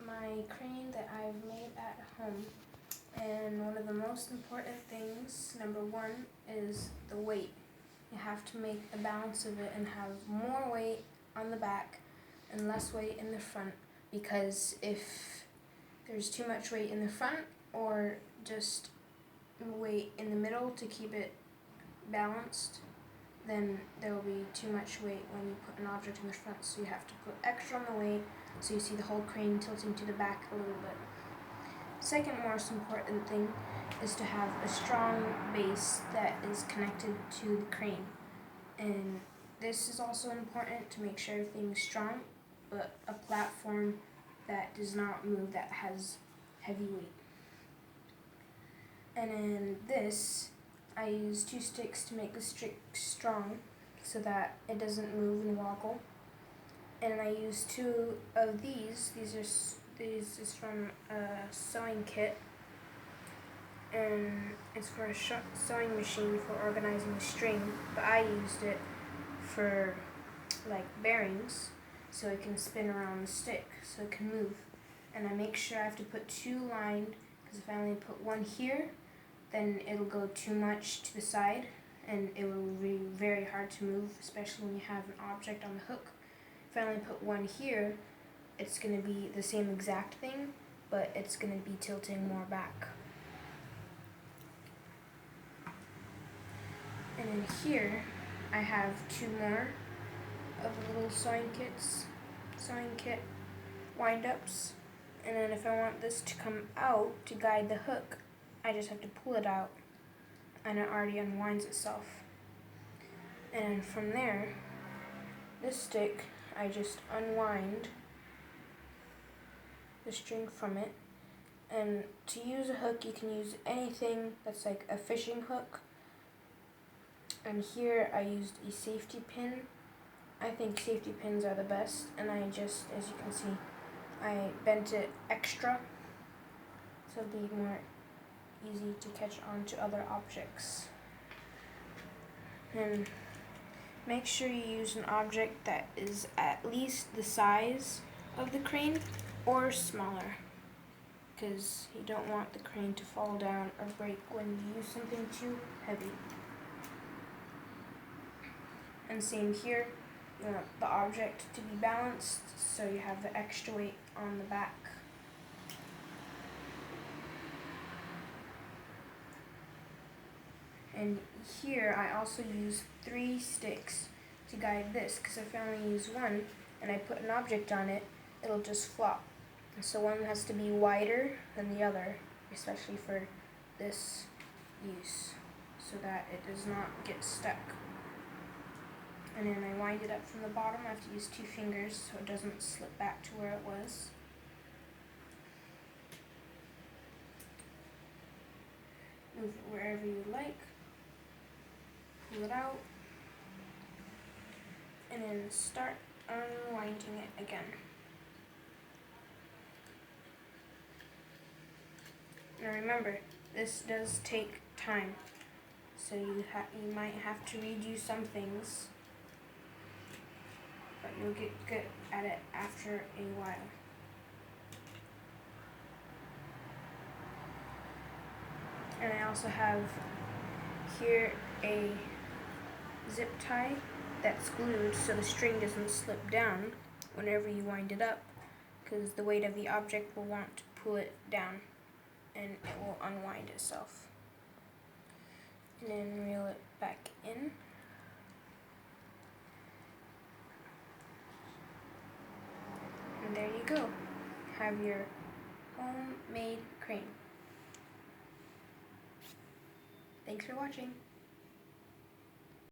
My crane that I've made at home, and one of the most important things, number one, is the weight. You have to make a balance of it and have more weight on the back and less weight in the front, because if there's too much weight in the front or just weight in the middle to keep it balanced, then there will be too much weight when you put an object in the front, so you have to put extra on the weight so you see the whole crane tilting to the back a little bit. Second most important thing is to have a strong base that is connected to the crane, and this is also important to make sure everything's strong, but a platform that does not move, that has heavy weight. And in this, I use 2 sticks to make the stick strong so that it doesn't move and wobble. And I use 2 of these. This is from a sewing kit, and it's for a sewing machine for organizing the string, but I used it for like bearings so it can spin around the stick so it can move. And I make sure I have to put 2 lined, because if I only put 1 here, then it'll go too much to the side and it will be very hard to move, especially when you have an object on the hook. If I only put 1 here, it's going to be the same exact thing, but it's going to be tilting more back. And in here, I have 2 more of the little sewing kit wind-ups. And then if I want this to come out to guide the hook, I just have to pull it out and it already unwinds itself. And from there, this stick, I just unwind the string from it. And to use a hook, you can use anything that's like a fishing hook. And here I used a safety pin. I think safety pins are the best, and I just, as you can see, I bent it extra so it'll be more easy to catch on to other objects. And make sure you use an object that is at least the size of the crane or smaller, because you don't want the crane to fall down or break when you use something too heavy. And same here, you want the object to be balanced so you have the extra weight on the back. And here I also use 3 sticks to guide this, because if I only use 1 and I put an object on it, it'll just flop. So one has to be wider than the other, especially for this use, so that it does not get stuck. And then I wind it up from the bottom. I have to use 2 fingers so it doesn't slip back to where it was. Move it wherever you like. Pull it out. And then start unwinding it again. Now remember, this does take time, so you might have to redo some things, but you'll get good at it after a while. And I also have here a zip tie that's glued so the string doesn't slip down whenever you wind it up, because the weight of the object will want to pull it down and it will unwind itself. And then reel it back in. And there you go. Have your homemade crane. Thanks for watching.